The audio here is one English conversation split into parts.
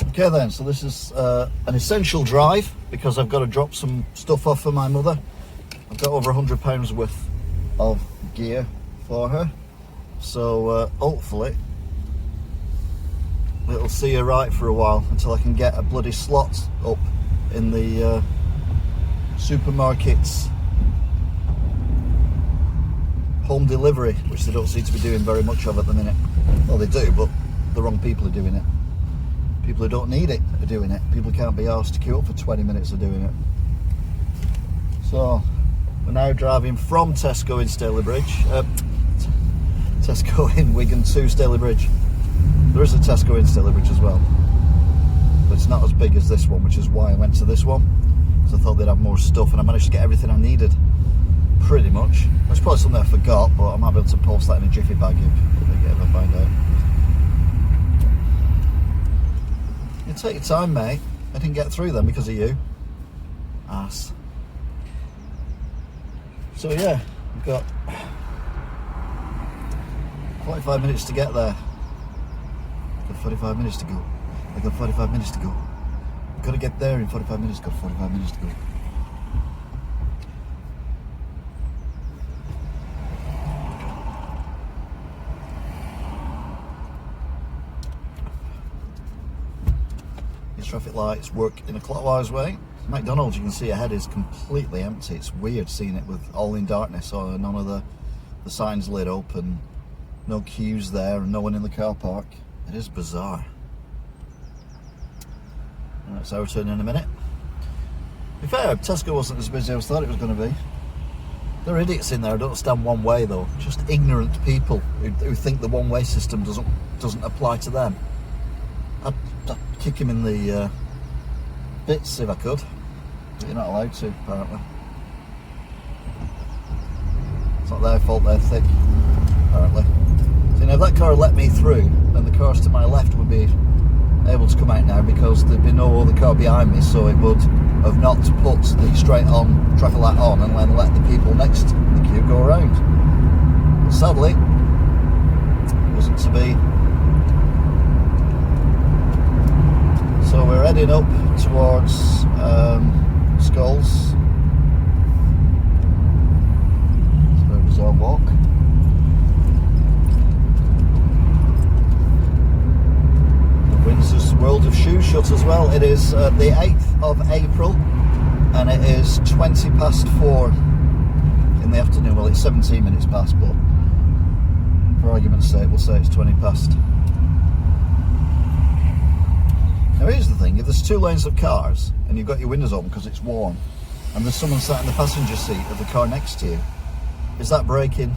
Okay then, so this is an essential drive because I've got to drop some stuff off for my mother. I've got over £100 worth of gear for her, so hopefully it'll see her right for a while until I can get a bloody slot up in the supermarket's home delivery, which they don't seem to be doing very much of at the minute. Well, they do, but the wrong people are doing it. People who don't need it are doing it. People can't be asked to queue up for 20 minutes of doing it. So we're now driving from Tesco in Stalybridge, Tesco in Wigan to Stalybridge. There is a Tesco in Stalybridge as well, but it's not as big as this one, which is why I went to this one, because I thought they'd have more stuff, and I managed to get everything I needed, pretty much. There's probably something I forgot, but I might be able to post that in a jiffy bag if I find out. You take your time, mate. I didn't get through them because of you. Ass. So yeah, we've got 45 minutes to get there. I've got 45 minutes to go. I've got 45 minutes to go. I've got to get there in 45 minutes. Got 45 minutes to go. Traffic lights work in a clockwise way. McDonald's, you can see ahead, is completely empty. It's weird seeing it with all in darkness, or none of the signs lit up and no queues there and no one in the car park. It is bizarre. Right, so I'll return in a minute. To be fair, Tesco wasn't as busy as I thought it was going to be. There are idiots in there who don't stand one way though. Just ignorant people who think the one way system doesn't apply to them. I'd kick him in the bits if I could, but you're not allowed to, apparently. It's not their fault they're thick, apparently. So, if that car had let me through, then the cars to my left would be able to come out now, because there'd be no other car behind me, so it would have not put the straight on traffic light on and then let the people next to the queue go around. But sadly, it wasn't to be. So we're heading up towards Skulls. It's a very bizarre walk. The Windsor's World of Shoes shut as well. It is the 8th of April and it is 20 past 4 in the afternoon. Well, it's 17 minutes past, but for argument's sake we'll say it's 20 past. Now here's the thing, if there's two lanes of cars and you've got your windows open because it's warm and there's someone sat in the passenger seat of the car next to you, is that braking?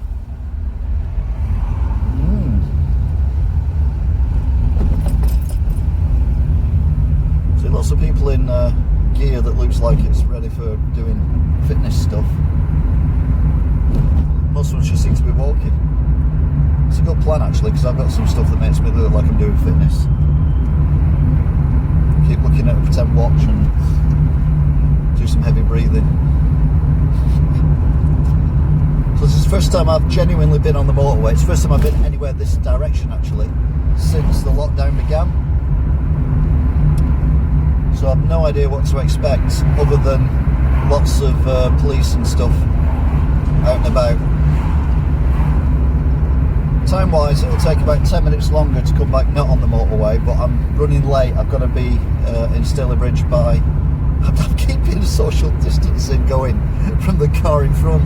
See lots of people in gear that looks like it's ready for doing fitness stuff. Most of them just seem to be walking. It's a good plan actually, because I've got some stuff that makes me look like I'm doing fitness. Keep looking at a pretend watch and do some heavy breathing. So this is the first time I've genuinely been on the motorway. It's the first time I've been anywhere this direction actually since the lockdown began. So I've no idea what to expect other than lots of police and stuff out and about. Time wise it'll take about 10 minutes longer to come back not on the motorway, but I'm running late. I've got to be in Stalybridge by I'm keeping social distancing going from the car in front.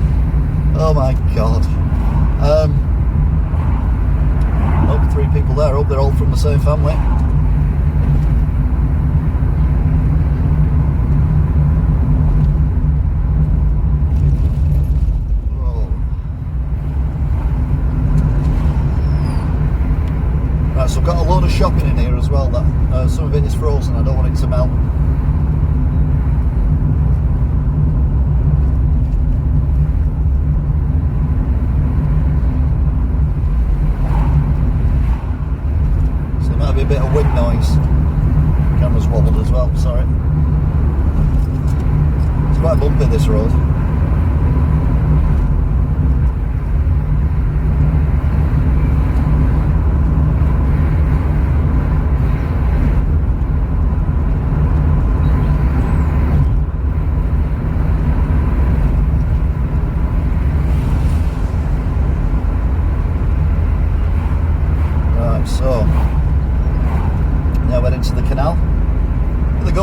Oh my god. Oh, 3 people there. I hope they're all from the same family. So I've got a load of shopping in here as well, that some of it is frozen, I don't want it to melt. So there might be a bit of wind noise. Camera's wobbled as well, sorry. It's quite bumpy this road.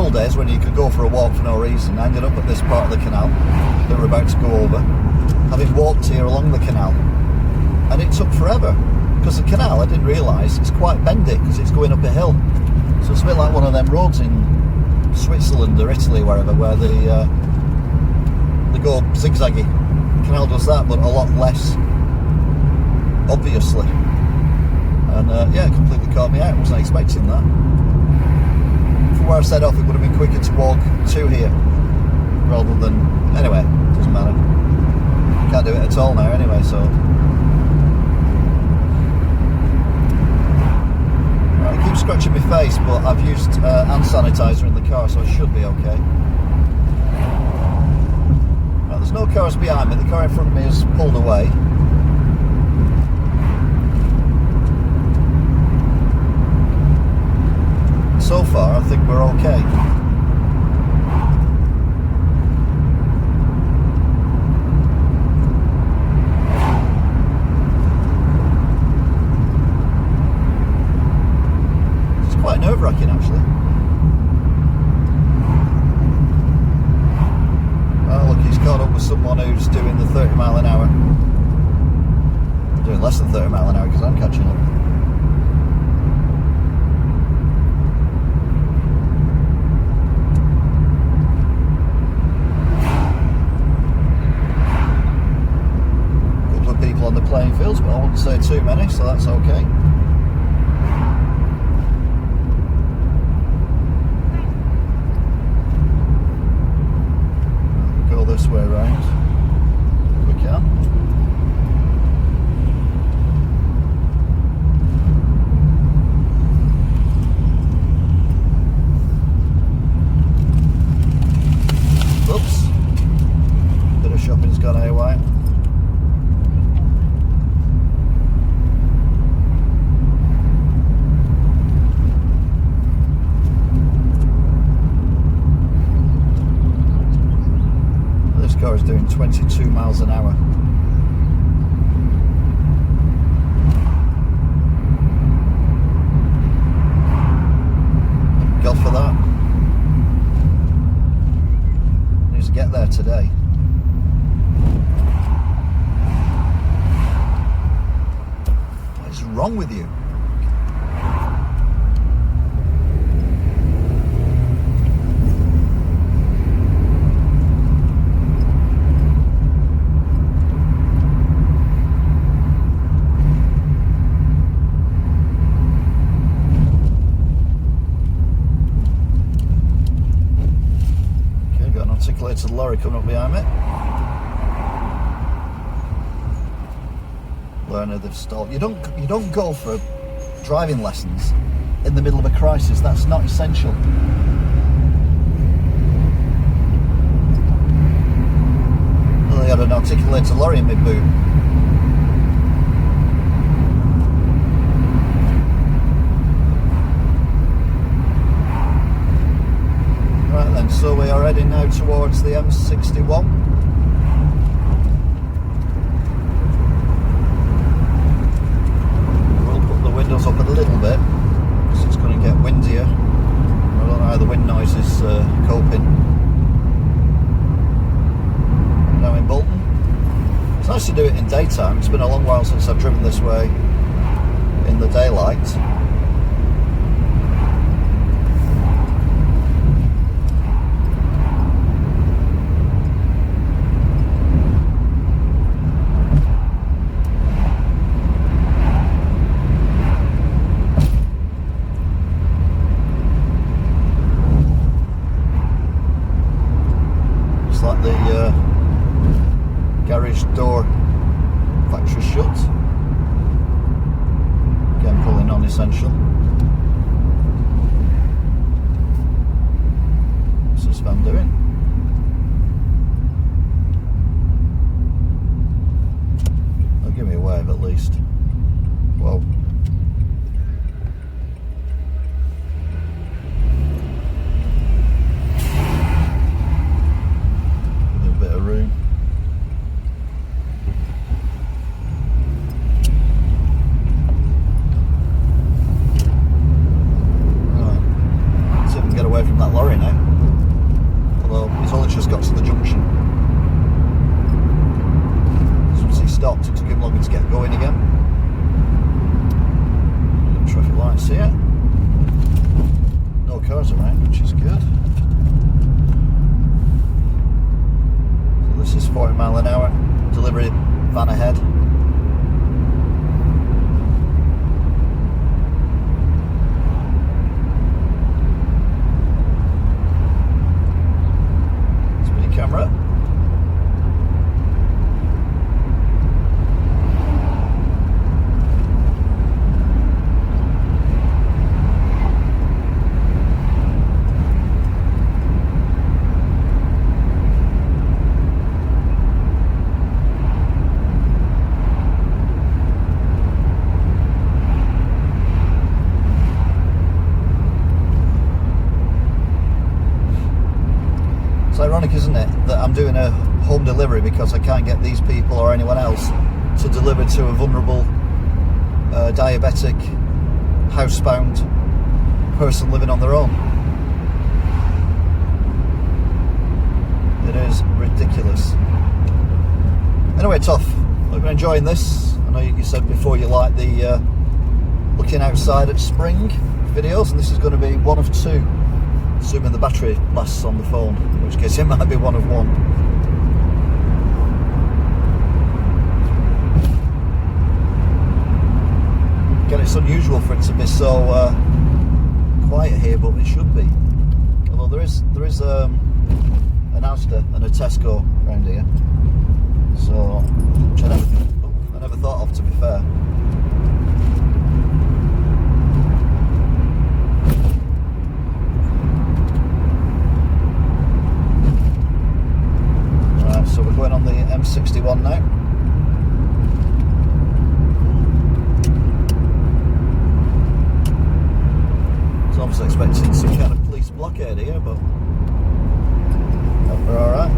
old days when you could go for a walk for no reason, I ended up at this part of the canal that we're about to go over, having walked here along the canal, and it took forever because the canal, I didn't realise, it's quite bendy because it's going up a hill, so it's a bit like one of them roads in Switzerland or Italy, wherever, where they go zigzaggy. The canal does that, but a lot less obviously, and yeah, it completely caught me out. I wasn't expecting that. From where I set off, it would have been quicker to walk to here rather than, anyway, doesn't matter, can't do it at all now anyway, so I keep scratching my face, but I've used hand sanitizer in the car, so I should be okay. Right, there's no cars behind me, the car in front of me has pulled away. So far, I think we're okay. It's quite nerve-wracking, actually. Oh, look, he's caught up with someone who's doing the 30 mile an hour. Doing less than 30 mile an hour because I'm catching up. On the playing fields, but I wouldn't say too many, so that's okay. We'll go this way round if we can. Oops, bit of shopping's gone haywire. Car is doing 22 miles an hour. God for that. Needs to get there today. What is wrong with you? Articulated lorry coming up behind me. Learner, they've stalled. You don't go for driving lessons in the middle of a crisis. That's not essential. Well, I had an articulated lorry in my boot. Right then, so we are heading now towards the M61. We'll put the windows up a little bit because it's going to get windier. I don't know how the wind noise is coping. Now in Bolton. It's nice to do it in daytime. It's been a long while since I've driven this way in the daylight. The garage door factory shut. Again, probably non-essential. cars around, which is good. So this is 40 mile an hour, delivery van ahead. Speed camera. It's ironic, isn't it, that I'm doing a home delivery because I can't get these people or anyone else to deliver to a vulnerable, diabetic, housebound person living on their own. It is ridiculous. Anyway, tough. Hope you're enjoying this. I know you said before you like the looking outside at spring videos, and this is going to be one of two. Assuming the battery lasts on the phone, in which case it might be one of one. Again, it's unusual for it to be so quiet here, but it should be. Although there is an ASDA and a Tesco around here, so which I never thought of, to be fair. So we're going on the M61 now. I was obviously expecting some kind of police blockade here, but we're alright.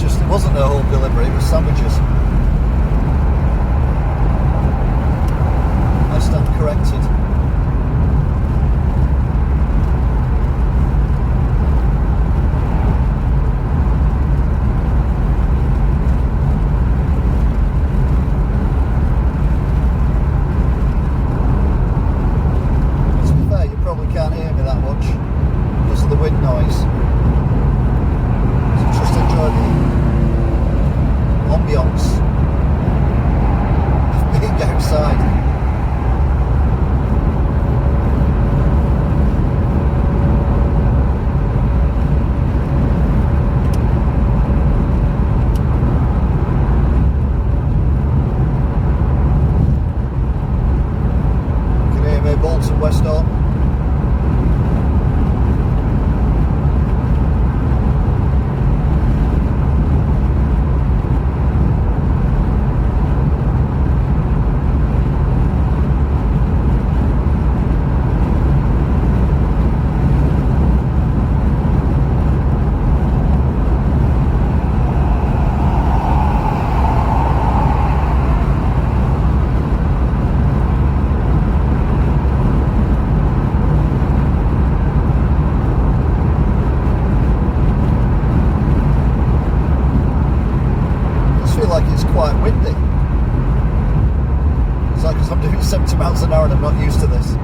It wasn't a whole delivery, it was sandwiches. I stand corrected. To be fair, you probably can't hear me that much because of the wind noise. So just enjoy the ambiance of being outside. You can hear me, Bolton, West Ham. Like it's quite windy. It's like I'm doing 70 miles an hour and I'm not used to this.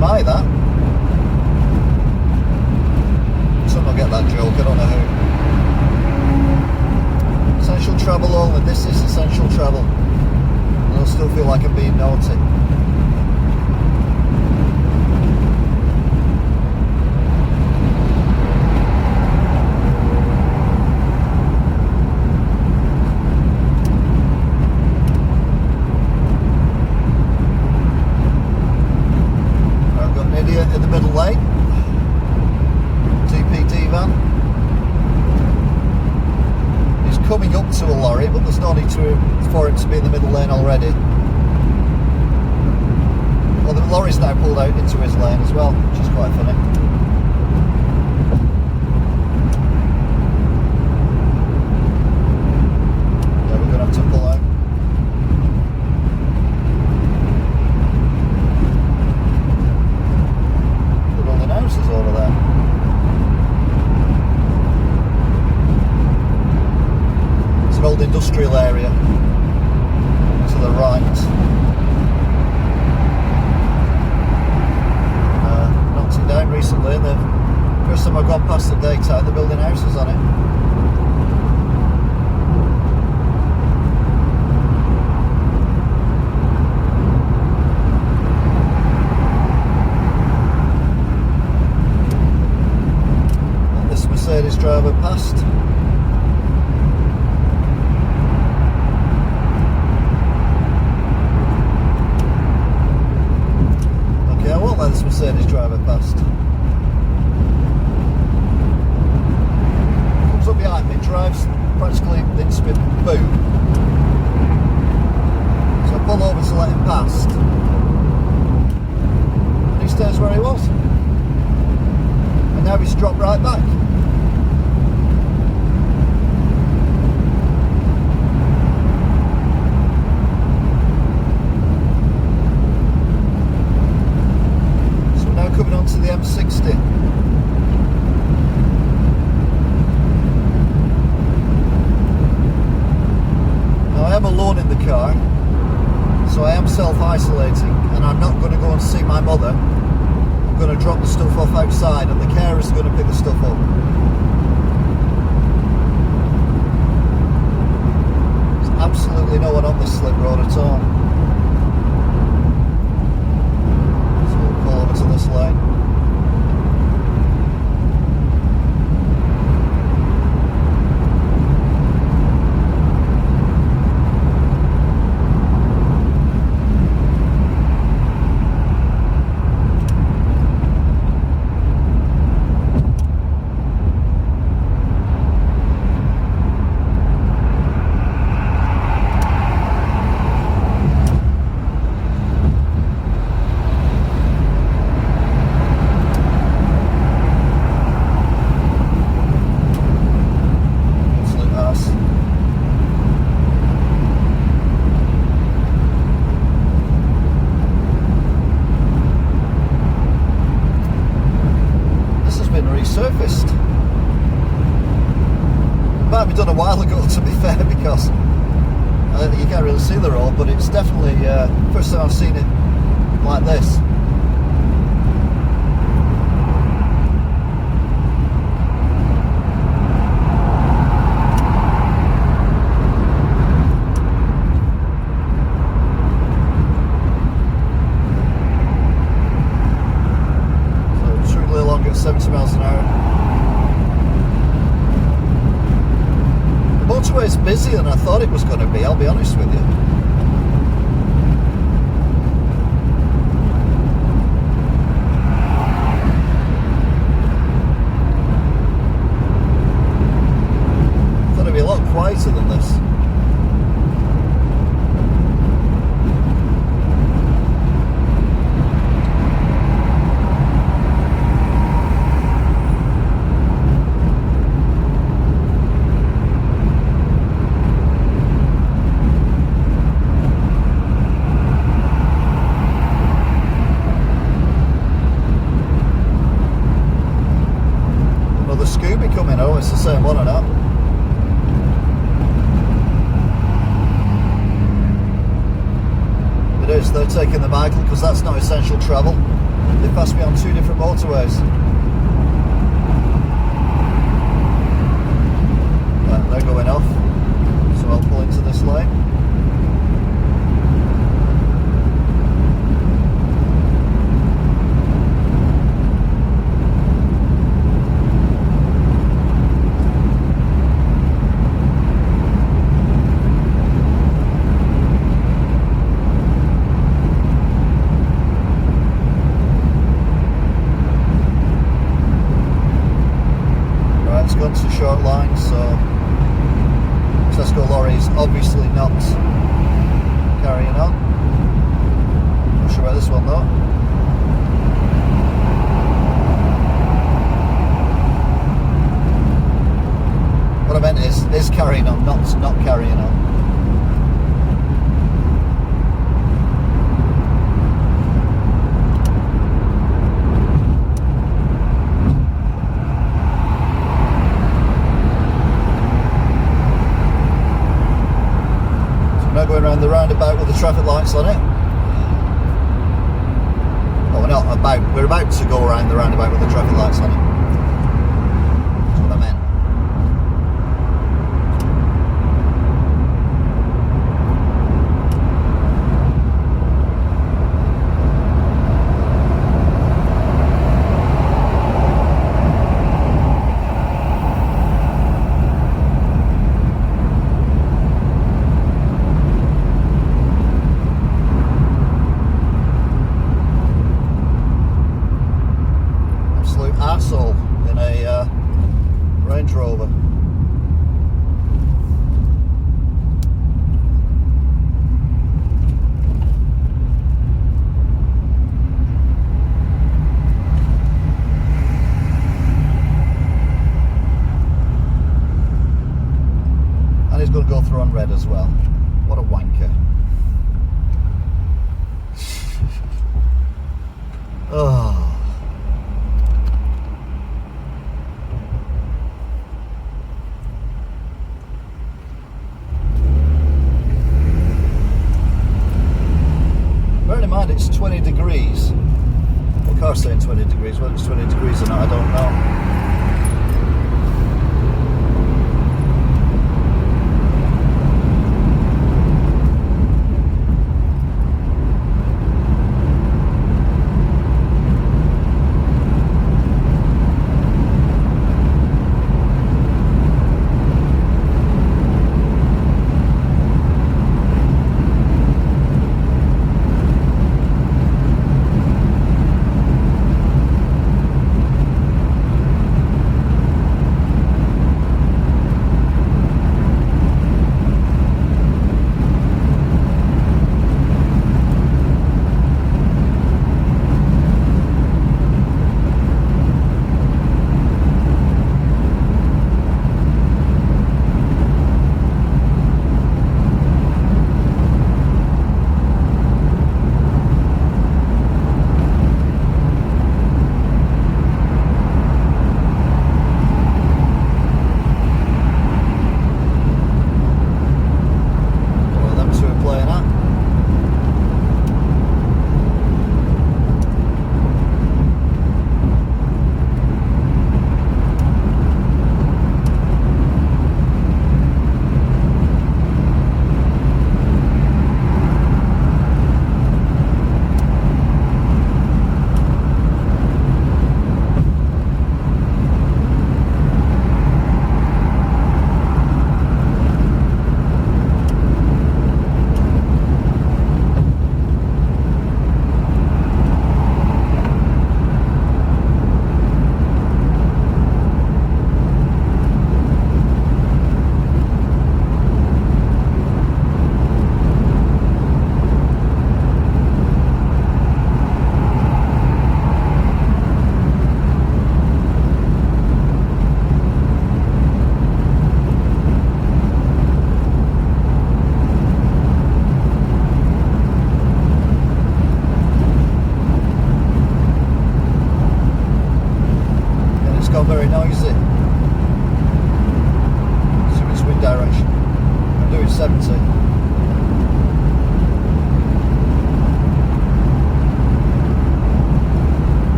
TMI, that. Someone will get that joke, I don't know who. Essential travel only, this is essential travel. And I'll still feel like I'm being naughty. In the middle lane, TPD van. He's coming up to a lorry, but there's no need for him to be in the middle lane already. Well, the lorry's now pulled out into his lane as well, which is quite funny. Yeah, we're going to have to pull out. Over there. It's an old industrial area to the right. Knocked it down recently, and the first time I've gone past the daytime, they're building houses on it. Mercedes driver passed. Okay, I won't let this Mercedes driver past. Comes up behind me, drives practically into my boot. So I pull over to let him past. And he stays where he was. And now he's dropped right back. Coming onto the M60. Now I am alone in the car, so I am self-isolating, and I'm not going to go and see my mother. I'm going to drop the stuff off outside, and the carers are going to pick the stuff up. There's absolutely no one on this slip road at all. To this lane. Resurfaced. Might be done a while ago, to be fair, because you can't really see the road, but it's definitely first time I've seen it like this. So truly along at 70 miles an hour. The motorway's busier than I thought it was going to be, I'll be honest with you. A lot quieter than this. Another Scooby coming. Oh, it's the same one or not? They're taking the Michael because that's not essential travel. They passed me on two different motorways. Right, they're going off, so I'll pull into this lane. It's gone to short line, so Tesco lorry's obviously not carrying on. Not sure about this one though. What I meant is carrying on, not carrying on. Now going around the roundabout with the traffic lights on it. Oh, we're about to go around the roundabout with the traffic lights on it. That's what I meant. Arsehole in a Range Rover. And he's going to go through on red as well. What a wanker. Oh. Bearing in mind it's 20 degrees. The car's saying 20 degrees. Whether it's 20 degrees or not, I don't know.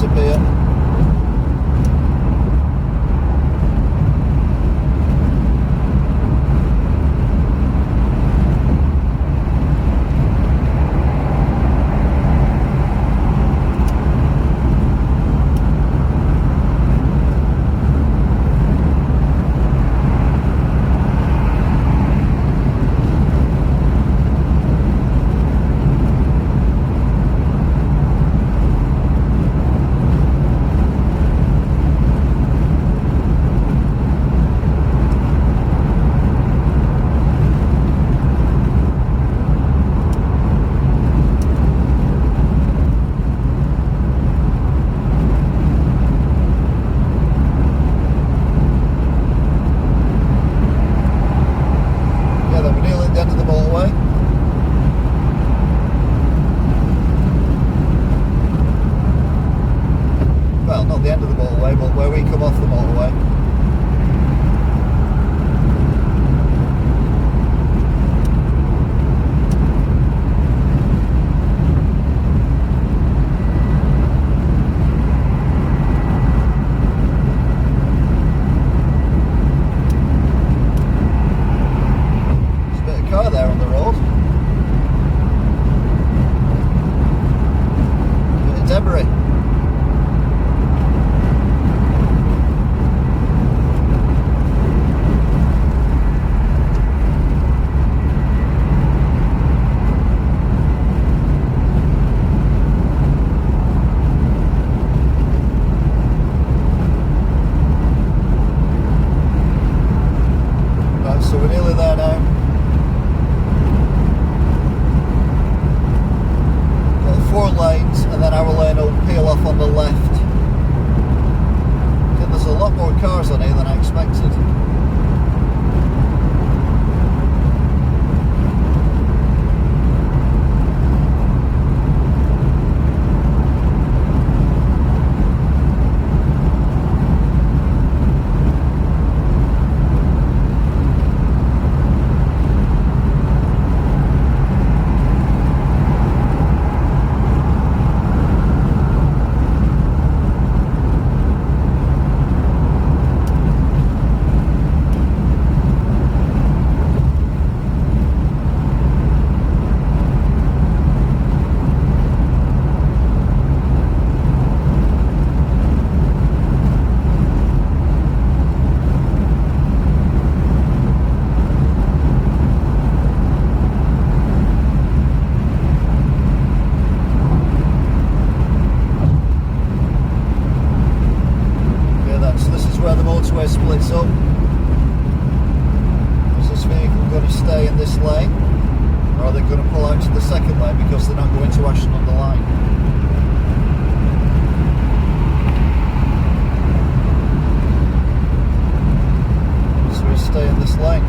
disappear. Splits up. Is this vehicle going to stay in this lane, or are they going to pull out to the second lane because they're not going to Ashton on the line? So we stay in this lane.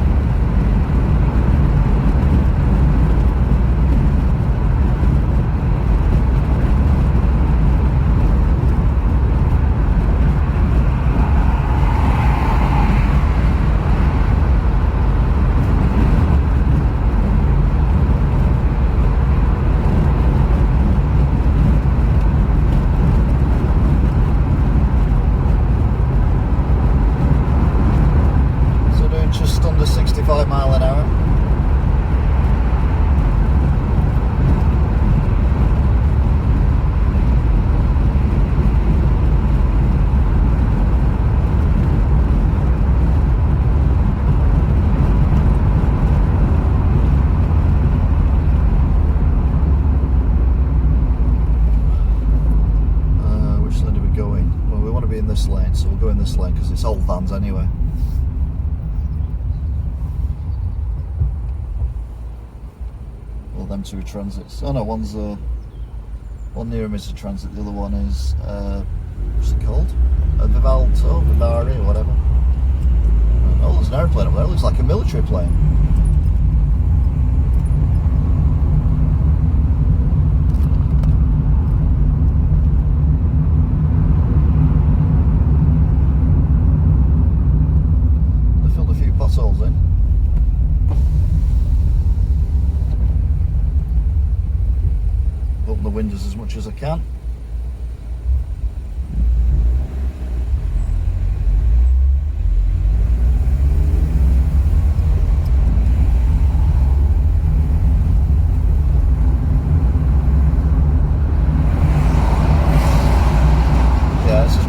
Just under 65 mile an hour. Which lane do we go in? Well, we want to be in this lane, so we'll go in this lane because it's old vans anyway. Them two are transits. Oh no, one near him is a transit, the other one is what's it called? A Vivari or whatever. Oh, there's an aeroplane up there, it looks like a military plane. They filled a few potholes in. Open the windows as much as I can.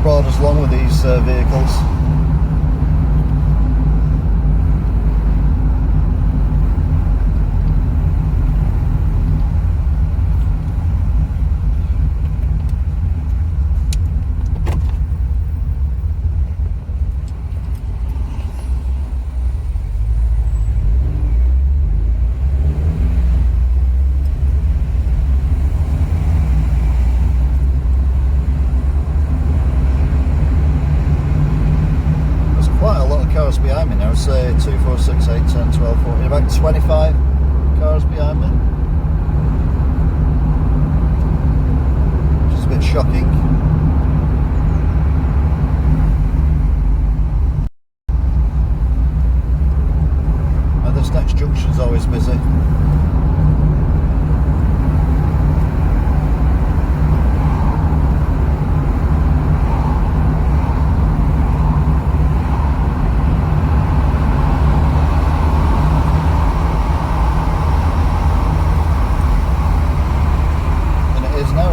brought us along with these vehicles. Behind me now, say 2, 4, 6, 8, 10, 12, 14, about 25 cars behind me, which is a bit shocking. And this next junction's always busy.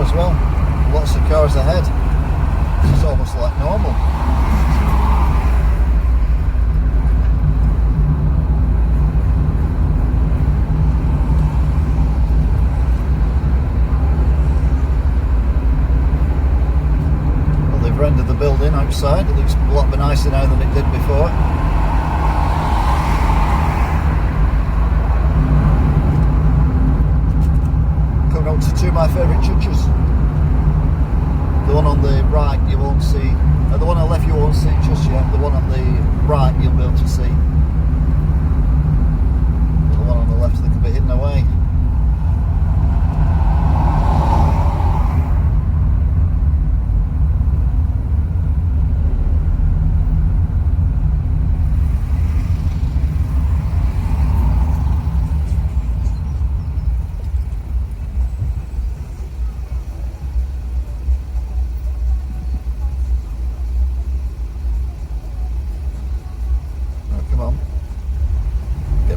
As well, lots of cars ahead. It's almost like normal. Well, they've rendered the building outside. It looks a lot nicer now than it did before. Coming up to two of my favourite churches. The one on the right you won't see, the one on the left you won't see just yet, the one on the right you'll be able to see. The one on the left that can be hidden away.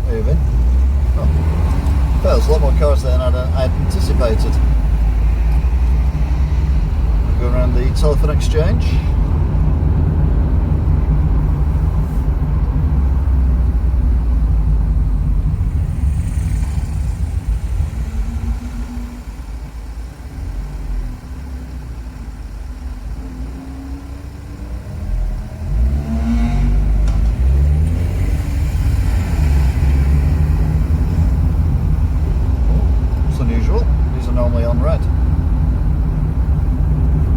Moving. Oh, there's a lot more cars there than I'd anticipated. Going around the telephone exchange. Normally on red.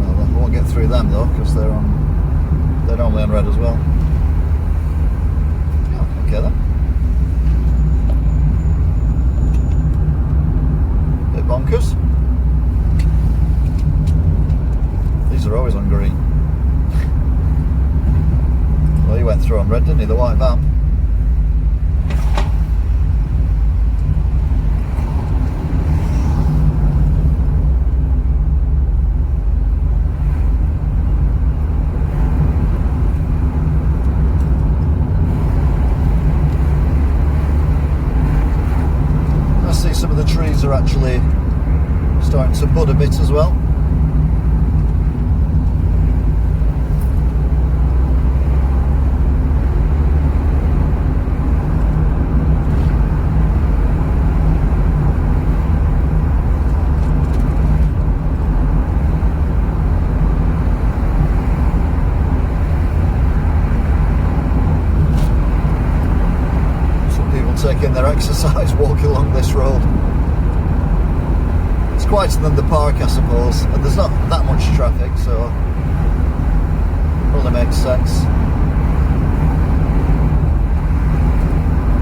Well, I won't get through them though because they're normally on red as well. Oh, okay then. Bit bonkers. These are always on green. Well, he went through on red, didn't he? The white van. Some of the trees are actually starting to bud a bit as well. Taking their exercise walking along this road. It's quieter than the park, I suppose, and there's not that much traffic, so probably makes sense.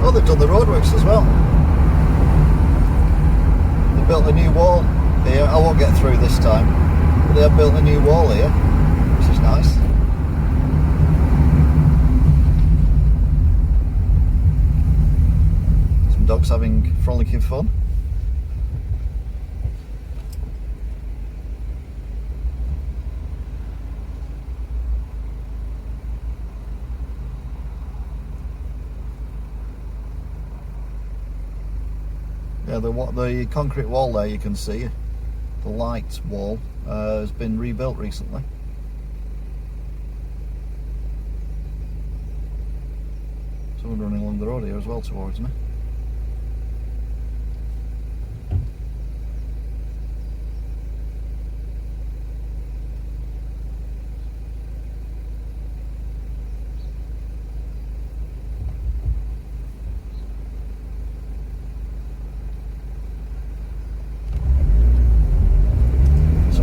Oh, they've done the roadworks as well. They built a new wall here. I won't get through this time, but they have built a new wall here, which is nice. Dogs having frolicking fun. Yeah, the concrete wall there you can see, the light wall, has been rebuilt recently. the road here as well towards me.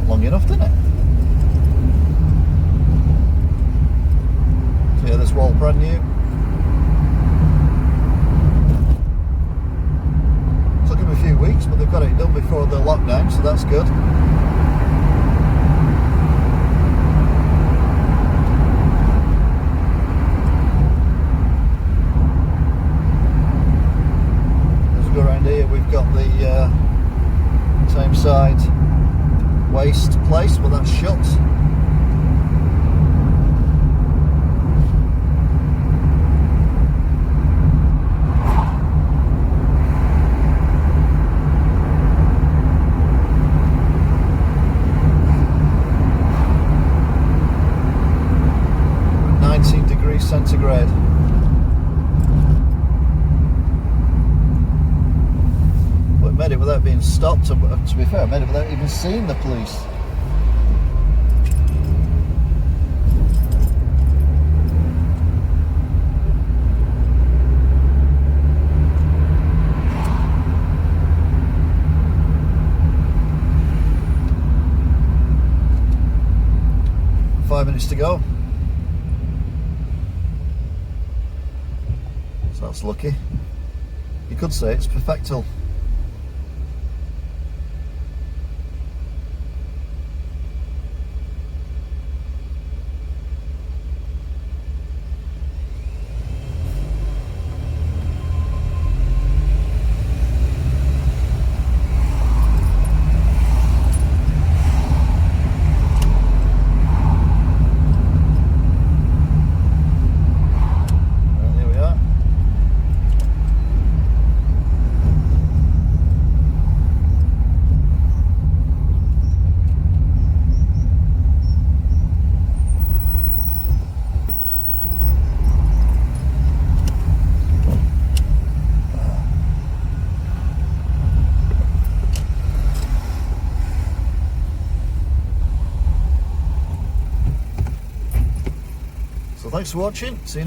Long enough, didn't it? So yeah, this wall brand new. Took them a few weeks, but they've got it done before the lockdown, so that's good. As we go around here, we've got the same side waste place, but that's shut. We're at 19 degrees centigrade. Made it without being stopped, to be fair, I made it without even seeing the police. Five minutes to go. So that's lucky. You could say it's perfecto. So thanks for watching. See you